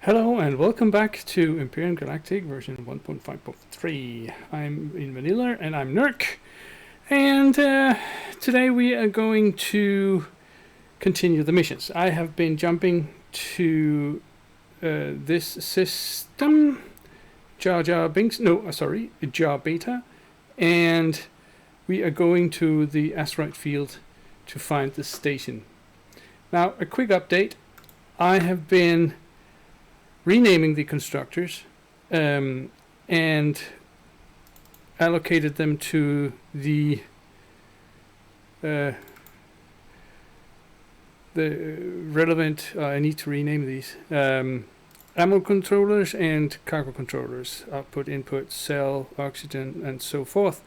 Hello and welcome back to Empyrion Galactic version 1.5.3. I'm in Vanilla and I'm Nurk. And today we are going to continue the missions. I have been jumping to this system, Jar Jar Binks, Jar Beta. And we are going to the asteroid field to find the station. Now, a quick update. I have been renaming the constructors and allocated them to the relevant. I need to rename these ammo controllers and cargo controllers. Output, input, cell, oxygen, and so forth.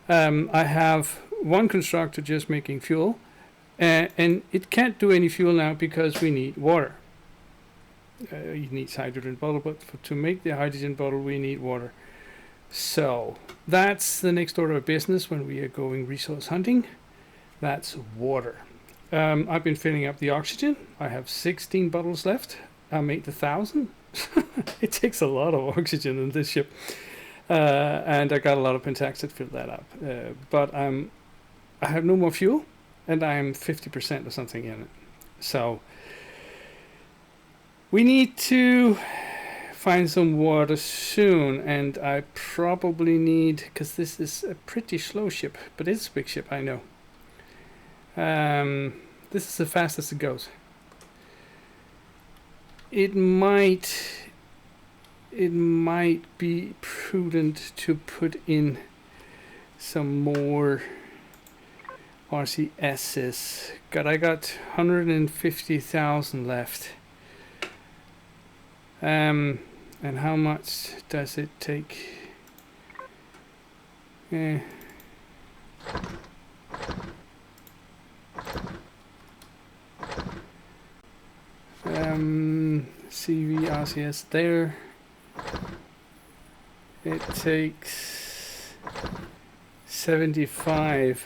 I have one constructor just making fuel, and it can't do any fuel now because we need water. It needs hydrogen bottle, but to make the hydrogen bottle we need water. So that's the next order of business when we are going resource hunting. That's water. I've been filling up the oxygen. I have 16 bottles left. I made 1,000. It takes a lot of oxygen in this ship, and I got a lot of pentax to fill that up. But I have no more fuel, and I'm 50% or something in it. So we need to find some water soon, and I probably need, because this is a pretty slow ship, but it's a big ship, I know. This is the fastest it goes. It might be prudent to put in some more RCSs. I got 150,000 left. And how much does it take? CV RCS there. It takes 75.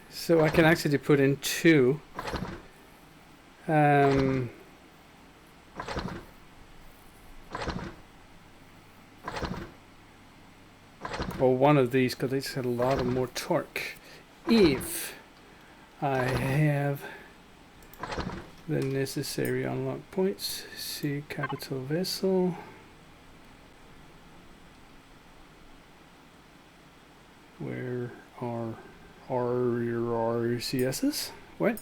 So I can actually put in 2. Or one of these, because it's got a lot of more torque. If I have the necessary unlock points. See capital vessel. Where are your RCSs? What?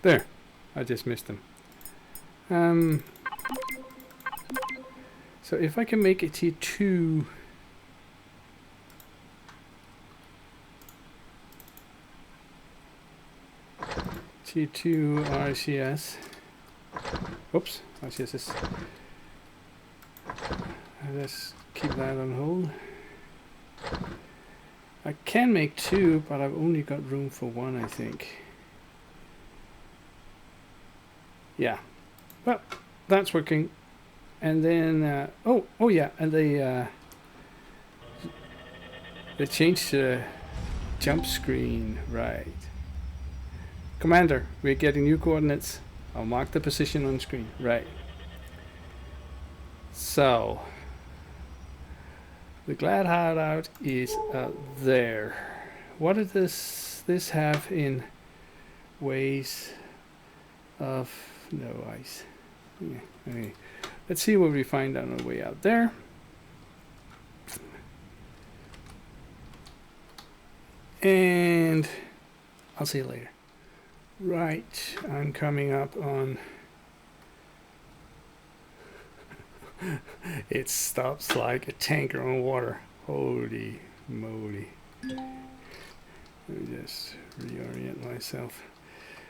There, I just missed them. So if I can make a T2 RCS. Oops, RCS. Let's keep that on hold. I can make 2, but I've only got room for 1, I think. Yeah, well, that's working. And then oh yeah, and they changed the jump screen, right? Commander, we're getting new coordinates. I'll mark the position on screen, right? So the GLaD hideout is there. What does this have in ways of no ice? Yeah, okay. Let's see what we find on our way out there. And I'll see you later. Right, I'm coming up on... It stops like a tanker on water. Holy moly. Let me just reorient myself.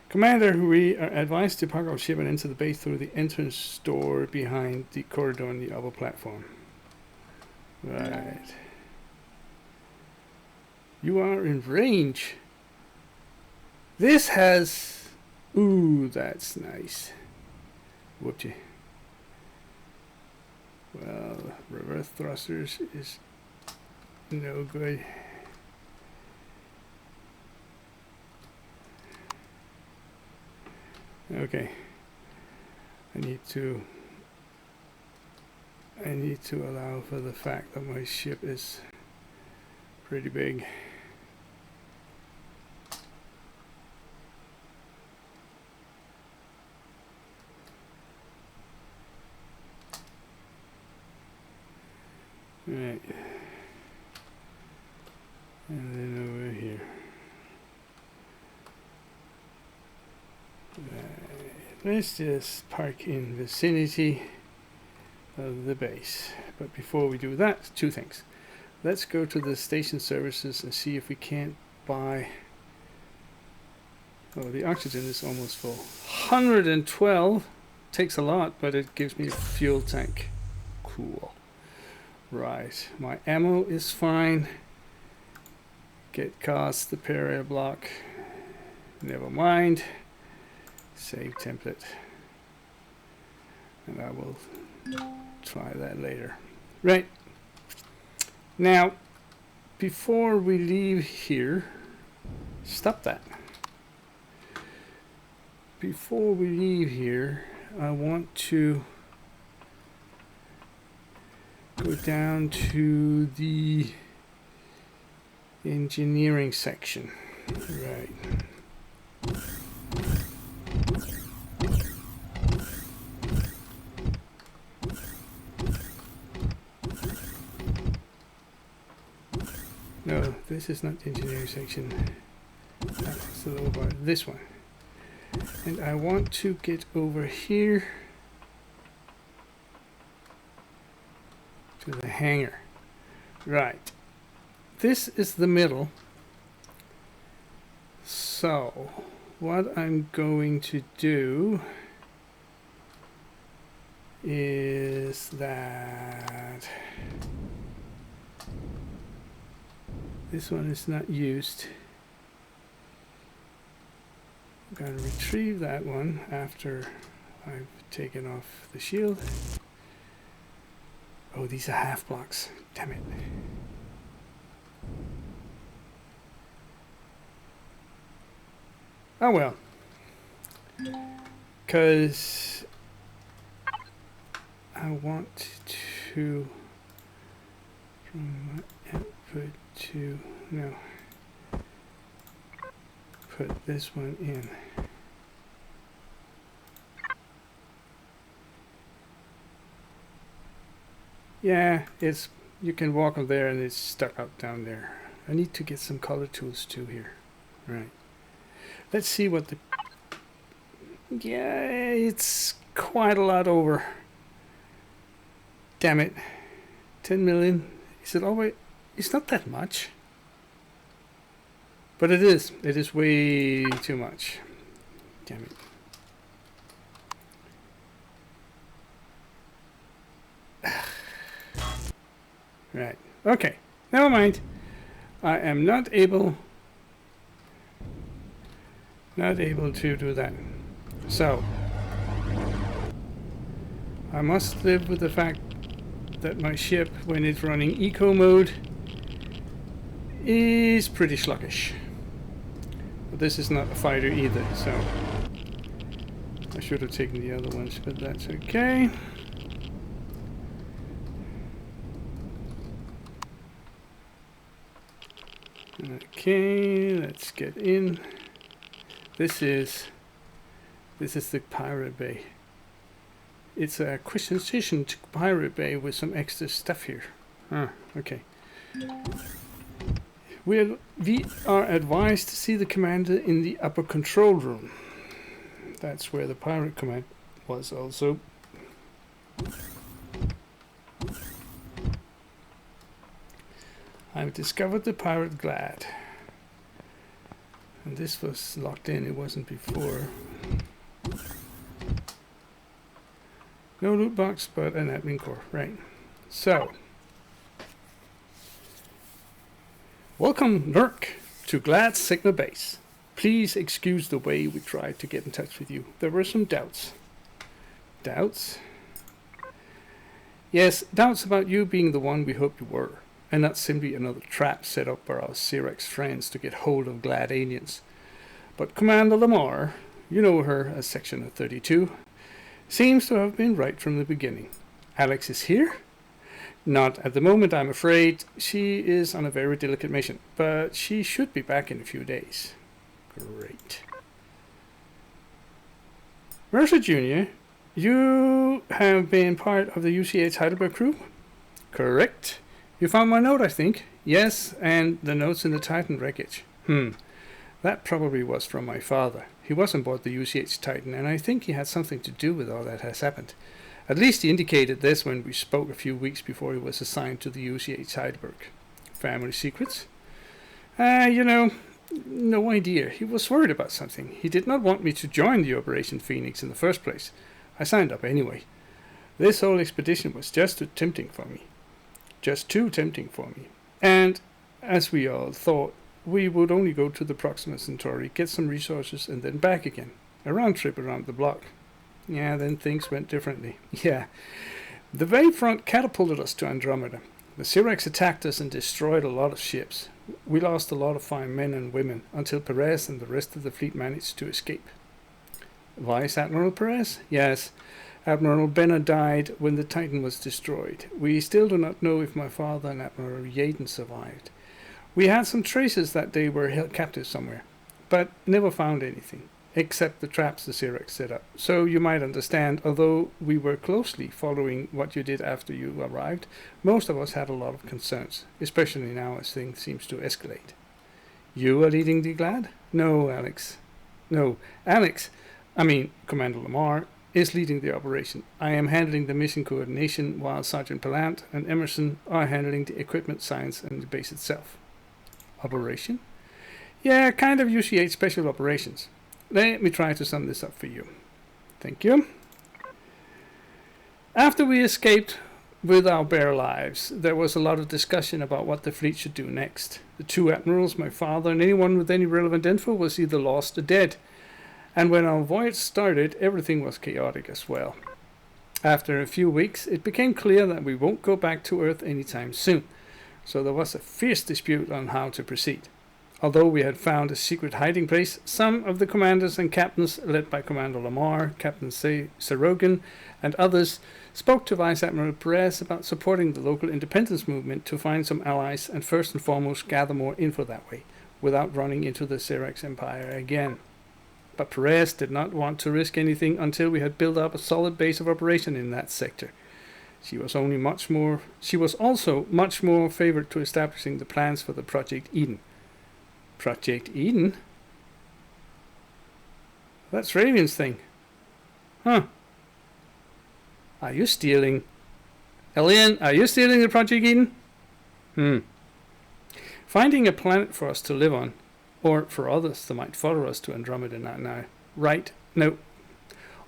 Commander, we are advised to park our ship and enter the base through the entrance door behind the corridor on the upper platform. Right. You are in range. This has... Ooh, that's nice. Whoopsie. Well, reverse thrusters is no good. Okay. I need to allow for the fact that my ship is pretty big. Right. And then over here. Right. Let's just park in vicinity of the base. But before we do that, two things. Let's go to the station services and see if we can't buy... Oh, the oxygen is almost full. 112 takes a lot, but it gives me a fuel tank. Cool. Right, my ammo is fine. Get cost, the area block. Never mind. Save template. And I will try that later. Right. Now, before we leave here, stop that. Before we leave here, I want to go down to the engineering section. Right. No, this is not the engineering section. That's the lower part. This one. And I want to get over here to the hangar. Right. This is the middle. So, what I'm going to do is that this one is not used. I'm going to retrieve that one after I've taken off the shield. Oh, these are half blocks. Damn it. Oh well. Because I want to, from my output to, no, put this one in. Yeah, it's, you can walk on there and it's stuck up down there. I need to get some color tools too here. Right. Let's see what the, yeah, it's quite a lot over. Damn it. 10 million. Is it always, it's not that much. But it is way too much. Damn it. Right. Okay. Never mind. I am not able to do that. So I must live with the fact that my ship, when it's running eco mode, is pretty sluggish. But this is not a fighter either, so I should have taken the other ones, but that's okay. Okay, let's get in. This is the pirate bay. It's a acquisition to pirate bay with some extra stuff here. Ah, okay. We are advised to see the commander in the upper control room. That's where the pirate command was also. I've discovered the pirate GLaD. And this was locked in, it wasn't before. No loot box, but an admin core, right. So, welcome, Lurk, to GLaD's Sigma base. Please excuse the way we tried to get in touch with you. There were some doubts. Doubts? Yes, doubts about you being the one we hoped you were, and not simply another trap set up by our Cyrex friends to get hold of GLaD aliens. But Commander Lamar, you know her as Section 32, seems to have been right from the beginning. Alex is here? Not at the moment, I'm afraid. She is on a very delicate mission, but she should be back in a few days. Great. Mercer Jr., you have been part of the UCH Heidelberg crew? Correct. You found my note, I think. Yes, and the notes in the Titan wreckage. That probably was from my father. He was on board the UCH Titan, and I think he had something to do with all that has happened. At least he indicated this when we spoke a few weeks before he was assigned to the UCH Heidelberg. Family secrets? No idea. He was worried about something. He did not want me to join the Operation Phoenix in the first place. I signed up anyway. This whole expedition was just too tempting for me. And, as we all thought, we would only go to the Proxima Centauri, get some resources, and then back again. A round trip around the block. Yeah, then things went differently. Yeah. The Wavefront catapulted us to Andromeda. The Cyrex attacked us and destroyed a lot of ships. We lost a lot of fine men and women, until Perez and the rest of the fleet managed to escape. Vice Admiral Perez? Yes. Admiral Benner died when the Titan was destroyed. We still do not know if my father and Admiral Yaden survived. We had some traces that they were held captive somewhere, but never found anything, except the traps the Cyrex set up. So you might understand, although we were closely following what you did after you arrived, most of us had a lot of concerns, especially now as things seem to escalate. You are leading the GLaD? No, Commander Lamar is leading the operation. I am handling the mission coordination, while Sergeant Pallant and Emerson are handling the equipment science and the base itself. Operation? Yeah, kind of UCH special operations. Let me try to sum this up for you. Thank you. After we escaped with our bare lives, there was a lot of discussion about what the fleet should do next. The two admirals, my father, and anyone with any relevant info was either lost or dead. And when our voyage started, everything was chaotic as well. After a few weeks, it became clear that we won't go back to Earth anytime soon. So there was a fierce dispute on how to proceed. Although we had found a secret hiding place, some of the commanders and captains, led by Commander Lamar, Captain Sarogan, and others, spoke to Vice Admiral Perez about supporting the local independence movement to find some allies and first and foremost gather more info that way, without running into the Cyrex Empire again. But Perez did not want to risk anything until we had built up a solid base of operation in that sector. She was also much more favored to establishing the plans for the Project Eden. Project Eden? That's Raven's thing. Huh. Are you stealing? Elian, are you stealing the Project Eden? Finding a planet for us to live on, or for others that might follow us to Andromeda now. Right? No.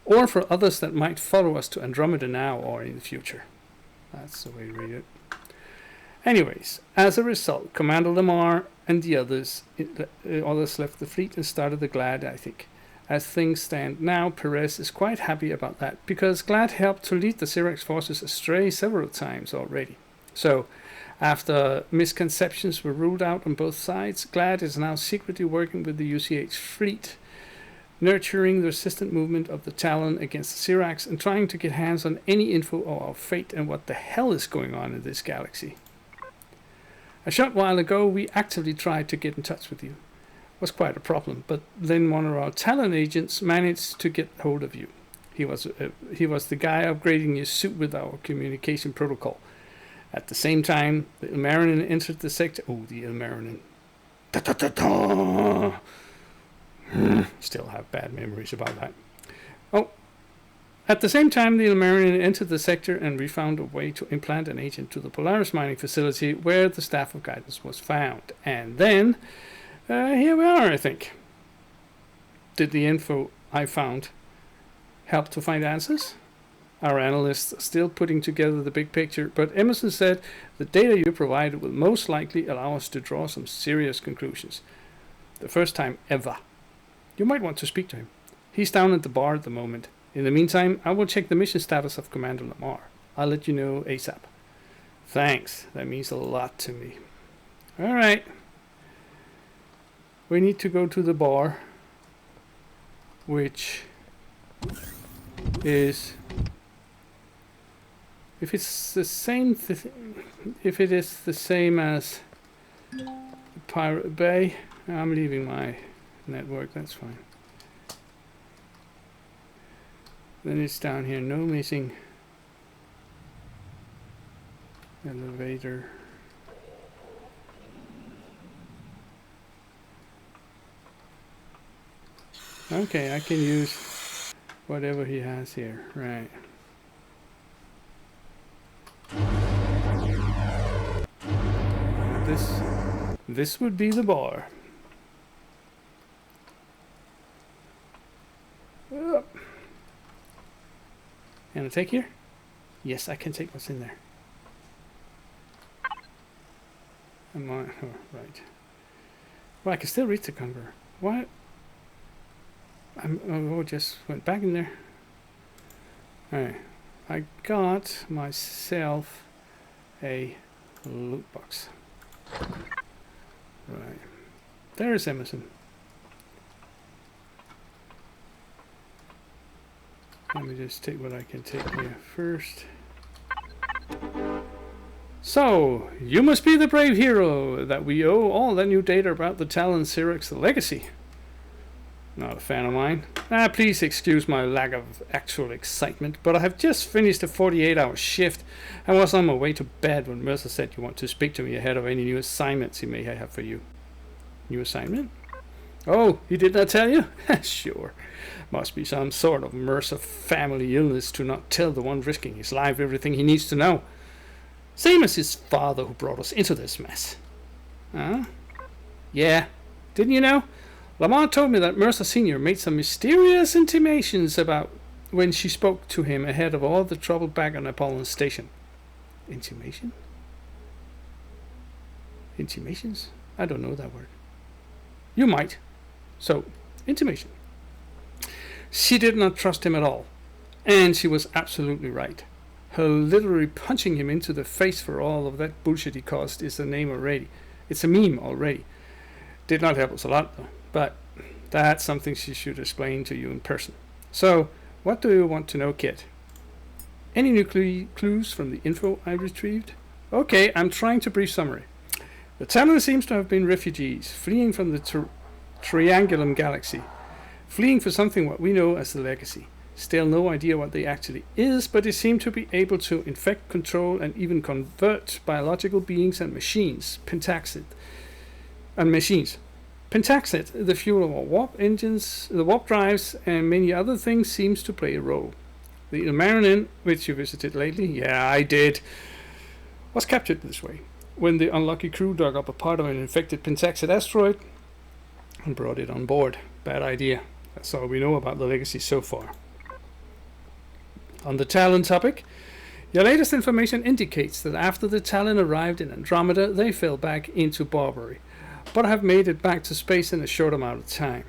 Or for others that might follow us to Andromeda now or in the future. That's the way you read it. Anyways, as a result, Commander Lamar and the others left the fleet and started the GLaD, I think. As things stand now, Perez is quite happy about that, because GLaD helped to lead the Cyrex forces astray several times already. So, after misconceptions were ruled out on both sides, GLaD is now secretly working with the UCH fleet, nurturing the resistant movement of the Talon against the Cyrax and trying to get hands on any info of our fate and what the hell is going on in this galaxy. A short while ago, we actively tried to get in touch with you. It was quite a problem, but then one of our Talon agents managed to get hold of you. He was the guy upgrading your suit with our communication protocol. At the same time, the Ilmarinen entered the sector. Oh, the Ilmarinen. Still have bad memories about that. At the same time, the Ilmarinen entered the sector, and we found a way to implant an agent to the Polaris mining facility where the staff of guidance was found. And then, here we are, I think. Did the info I found help to find answers? Our analysts are still putting together the big picture, but Emerson said the data you provided will most likely allow us to draw some serious conclusions. The first time ever. You might want to speak to him. He's down at the bar at the moment. In the meantime, I will check the mission status of Commander Lamar. I'll let you know ASAP. Thanks. That means a lot to me. Alright. We need to go to the bar, which is, if it's the same if it is the same as Pirate Bay, I'm leaving my network, that's fine. Then it's down here, no missing elevator. Okay, I can use whatever he has here, right. This would be the bar. Can I take here? Yes, I can take what's in there. Am I? Oh, right. Well, I can still reach the conqueror. What? Oh, just went back in there. Alright. I got myself a loot box. Right. There's Emerson. Let me just take what I can take here first. So, you must be the brave hero that we owe all that new data about the Talon Syrax legacy. Not a fan of mine. Please excuse my lack of actual excitement, but I have just finished a 48-hour shift and was on my way to bed when Mercer said you want to speak to me ahead of any new assignments he may have for you. New assignment? Oh, he did not tell you? Sure. Must be some sort of Mercer family illness to not tell the one risking his life everything he needs to know. Same as his father who brought us into this mess. Huh? Yeah. Didn't you know? Lamar told me that Mercer Sr. made some mysterious intimations about when she spoke to him ahead of all the trouble back on Apollon Station. Intimation? Intimations? I don't know that word. You might. So, intimation. She did not trust him at all. And she was absolutely right. Her literally punching him into the face for all of that bullshit he caused is a name already. It's a meme already. Did not help us a lot though. But that's something she should explain to you in person. So, what do you want to know, kid? Any new clues from the info I retrieved? Okay, I'm trying to brief summary. The Talon seems to have been refugees, fleeing from the Triangulum Galaxy. Fleeing for something what we know as the Legacy. Still no idea what they actually is, but they seem to be able to infect, control, and even convert biological beings and machines. Pentaxid. Pentaxid, the fuel of our warp engines, the warp drives, and many other things seems to play a role. The Empyrion, which you visited lately, yeah, I did, was captured this way, when the unlucky crew dug up a part of an infected Pentaxid asteroid and brought it on board. Bad idea. That's all we know about the Legacy so far. On the Talon topic, your latest information indicates that after the Talon arrived in Andromeda, they fell back into Barbary, but have made it back to space in a short amount of time.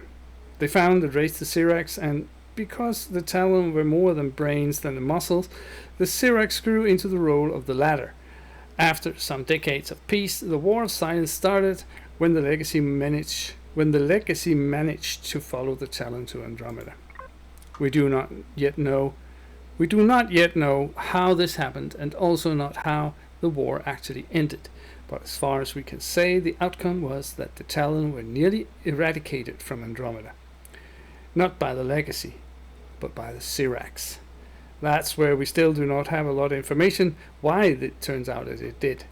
They found and raised the Syrax, and because the Talon were more than brains than the muscles, the Syrax grew into the role of the latter. After some decades of peace, the War of Silence started when the Legacy managed to follow the Talon to Andromeda. We do not yet know how this happened, and also not how the war actually ended. But as far as we can say, the outcome was that the Talon were nearly eradicated from Andromeda. Not by the Legacy, but by the Syrax. That's where we still do not have a lot of information why it turns out as it did.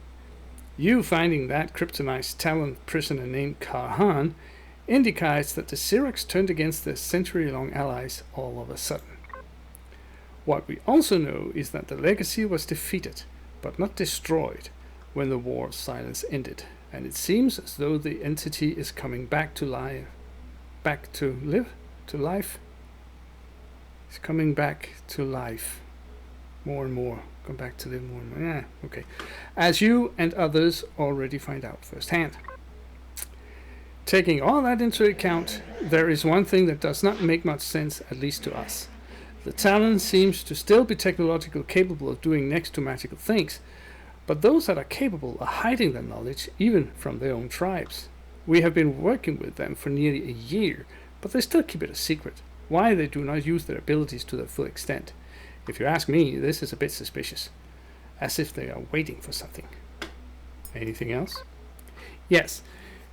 You finding that kryptonized Talon prisoner named Karhan indicates that the Syrax turned against their century-long allies all of a sudden. What we also know is that the Legacy was defeated, but not destroyed, when the War of Silence ended, and it seems as though the entity is coming back to life. It's coming back to life more and more. Come back to live more and more. Okay. As you and others already find out firsthand. Taking all that into account, there is one thing that does not make much sense, at least to us. The Talon seems to still be technologically capable of doing next to magical things, but those that are capable are hiding their knowledge even from their own tribes. We have been working with them for nearly a year, but they still keep it a secret. Why they do not use their abilities to their full extent? If you ask me, this is a bit suspicious. As if they are waiting for something. Anything else? Yes.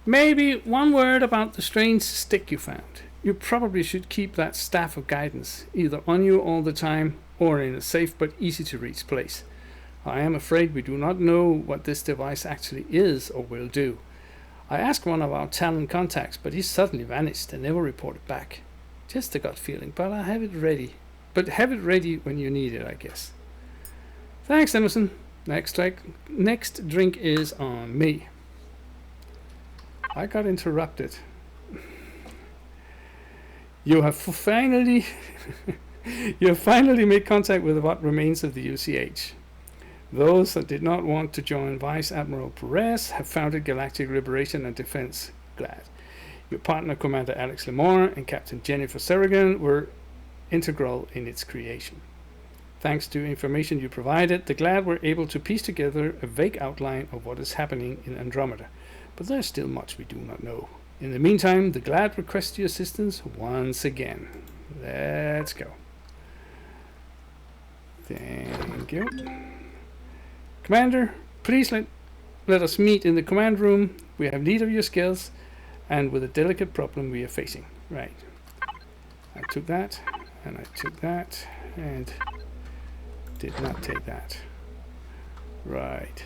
Maybe one word about the strange stick you found. You probably should keep that staff of guidance either on you all the time or in a safe but easy to reach place. I am afraid we do not know what this device actually is or will do. I asked one of our Talon contacts, but he suddenly vanished and never reported back. Just a gut feeling, but I have it ready. But have it ready when you need it, I guess. Thanks, Emerson. Next drink is on me. I got interrupted. You have finally made contact with what remains of the UCH. Those that did not want to join Vice Admiral Perez have founded Galactic Liberation and Defense GLaD. Your partner, Commander Alex Lemore and Captain Jennifer Serrigan, were integral in its creation. Thanks to information you provided, the GLaD were able to piece together a vague outline of what is happening in Andromeda, but there's still much we do not know. In the meantime, the GLaD requests your assistance once again. Let's go. Thank you. Commander, please let us meet in the command room. We have need of your skills and with a delicate problem we are facing. Right. I took that, and I took that, and did not take that. Right.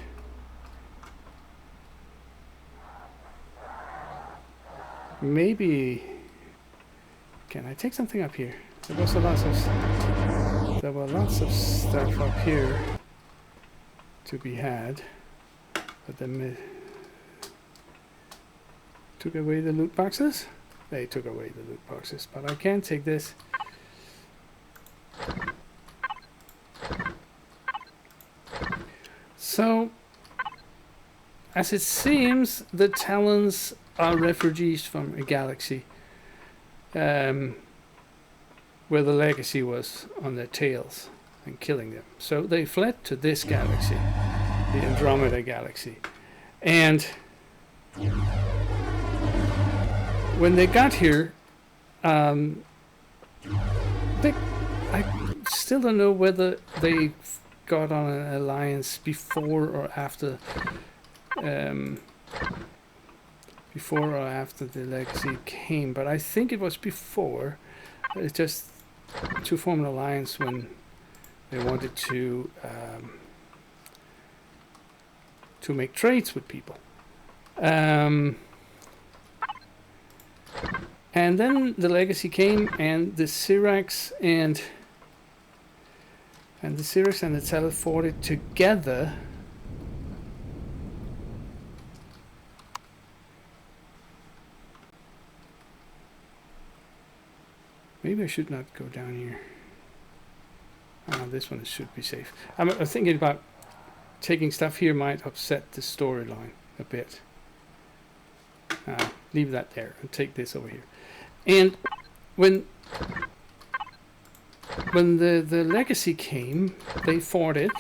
Maybe... Can I take something up here? There were lots of stuff up here to be had, but then took away the loot boxes. They took away the loot boxes, but I can take this. So, as it seems, the Talons are refugees from a galaxy where the legacy was on their tails and killing them. So they fled to this galaxy, the Andromeda galaxy. And when they got here, I still don't know whether they got on an alliance before or after the legacy came, but I think it was before. It's just to form an alliance when they wanted to make trades with people. And then the legacy came, and the Syrax and the Talon fought it together. Maybe I should not go down here. This one should be safe. I'm thinking about taking stuff here might upset the storyline a bit. Leave that there and take this over here. And when the legacy came, they fought it,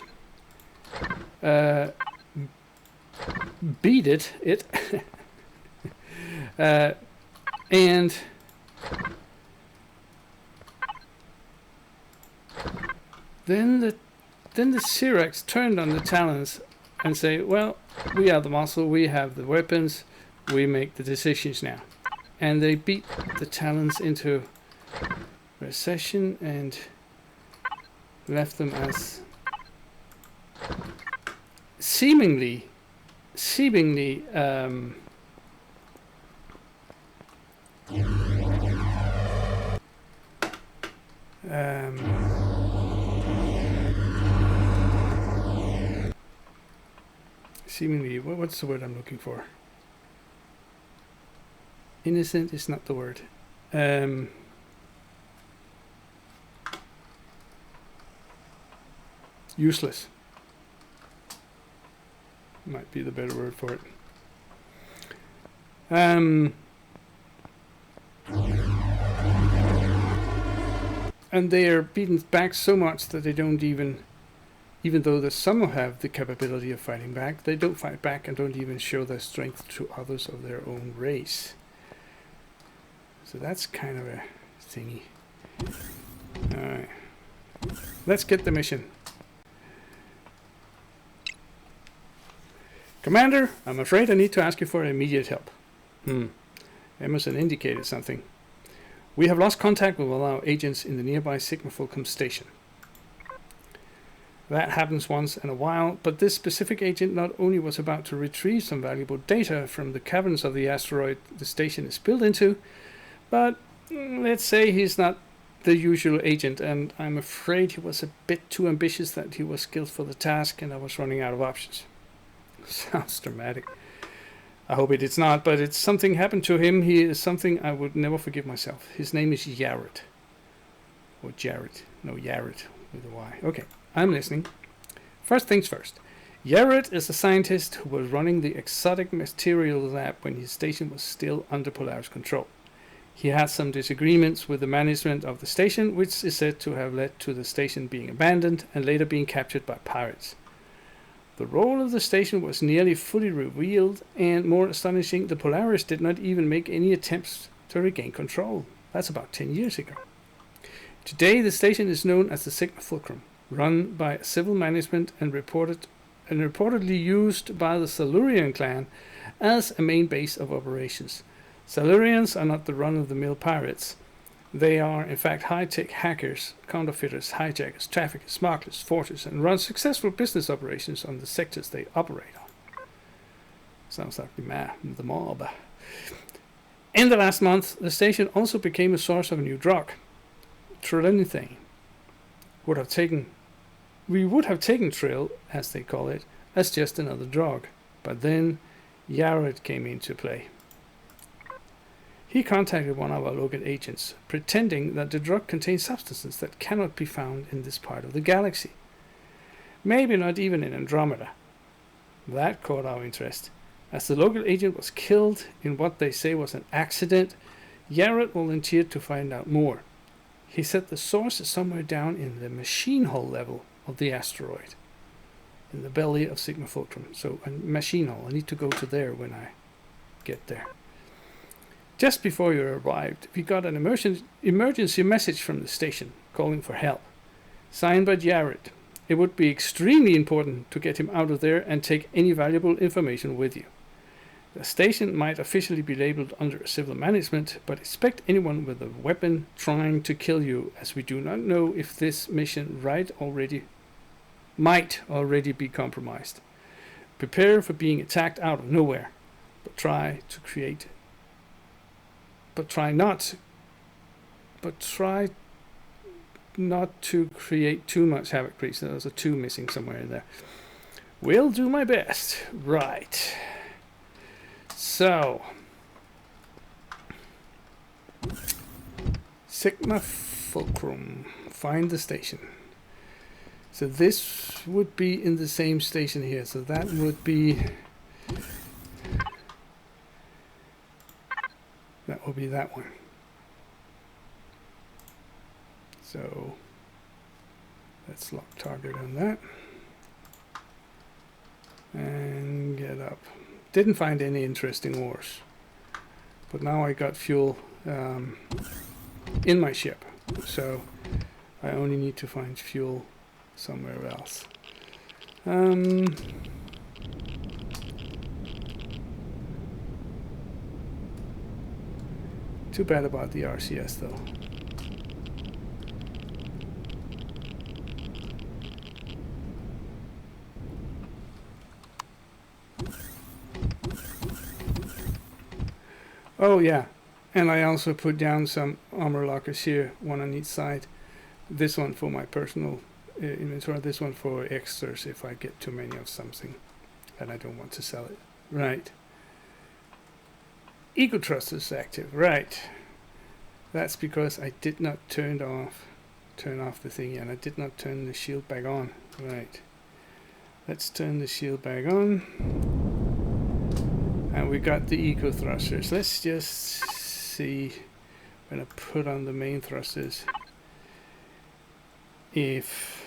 beat it, and then the Syrax turned on the Talons and say, well, we are the muscle, we have the weapons, we make the decisions now. And they beat the Talons into recession and left them as seemingly seemingly what's the word I'm looking for? Innocent is not the word. Useless might be the better word for it. and they are beaten back so much that they don't even though the some have the capability of fighting back, they don't fight back and don't even show their strength to others of their own race. So that's kind of a thingy. Alright. Let's get the mission. Commander, I'm afraid I need to ask you for immediate help. Emerson indicated something. We have lost contact with all our agents in the nearby Sigma Fulcrum station. That happens once in a while, but this specific agent not only was about to retrieve some valuable data from the caverns of the asteroid the station is built into, but let's say he's not the usual agent, and I'm afraid he was a bit too ambitious that he was skilled for the task and I was running out of options. Sounds dramatic. I hope it's not, but it's something happened to him. He is something I would never forgive myself. His name is Yared. Or Jared. No, Yared with a Y. Okay, I'm listening. First things first. Yared is a scientist who was running the exotic materials lab when his station was still under Polaris control. He had some disagreements with the management of the station, which is said to have led to the station being abandoned and later being captured by pirates. The role of the station was nearly fully revealed, and more astonishing, the Polaris did not even make any attempts to regain control. That's about 10 years ago. Today, the station is known as the Sigma Fulcrum, run by civil management and reportedly used by the Silurian clan as a main base of operations. Silurians are not the run-of-the-mill pirates. They are, in fact, high-tech hackers, counterfeiters, hijackers, traffickers, smugglers, forgers, and run successful business operations on the sectors they operate on. Sounds like the mob. In the last month, the station also became a source of a new drug. Trilithane. We would have taken Trill, as they call it, as just another drug. But then Yared came into play. He contacted one of our local agents, pretending that the drug contains substances that cannot be found in this part of the galaxy. Maybe not even in Andromeda. That caught our interest. As the local agent was killed in what they say was an accident, Yared volunteered to find out more. He said the source is somewhere down in the machine hull level of the asteroid, in the belly of Sigma Fulcrum. So a machine hull. I need to go to there when I get there. Just before you arrived, we got an emergency message from the station calling for help. Signed by Yared. It would be extremely important to get him out of there and take any valuable information with you. The station might officially be labeled under civil management, but expect anyone with a weapon trying to kill you, as we do not know if this mission might already be compromised. Prepare for being attacked out of nowhere, but try not to create too much havoc, please. There's a 2 missing somewhere in there. Will do my best. Right. So, Sigma Fulcrum. Find the station. So this would be in the same station here. So that would be that one. So let's lock target on that and get up. Didn't find any interesting ores, but now I got fuel in my ship, so I only need to find fuel somewhere else. Too bad about the RCS though. Oh yeah, and I also put down some armor lockers here, one on each side. This one for my personal inventory, this one for extras if I get too many of something and I don't want to sell it. Right. Eco Trust is active, right. That's because I did not turn off the thingy, and I did not turn the shield back on. Right. Let's turn the shield back on. And we got the eco thrusters. Let's just see when I put on the main thrusters. if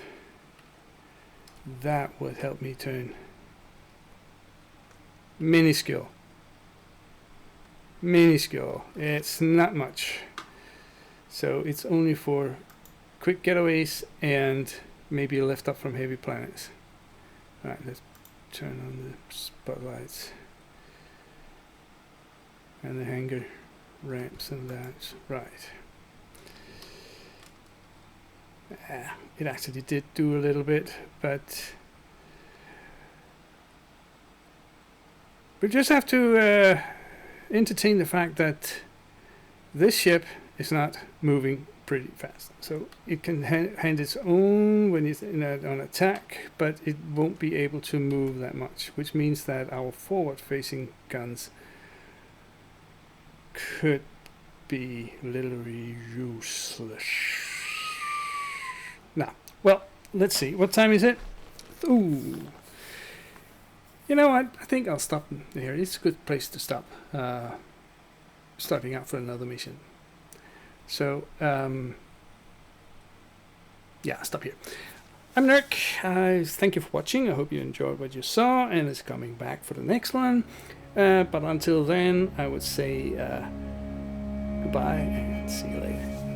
that would help me turn minuscule. It's not much, so it's only for quick getaways and maybe a lift up from heavy planets. Alright, let's turn on the spotlights and the hanger ramps and that. Right. It actually did do a little bit, but we just have to entertain the fact that this ship is not moving pretty fast. So it can hand its own when it's on attack, but it won't be able to move that much, which means that our forward-facing guns could be literally useless. Now, well, let's see. What time is it? Ooh. You know what? I think I'll stop here. It's a good place to stop. Starting out for another mission. So, yeah, stop here. I'm Nurk. Thank you for watching. I hope you enjoyed what you saw and is coming back for the next one. But until then, I would say goodbye and see you later.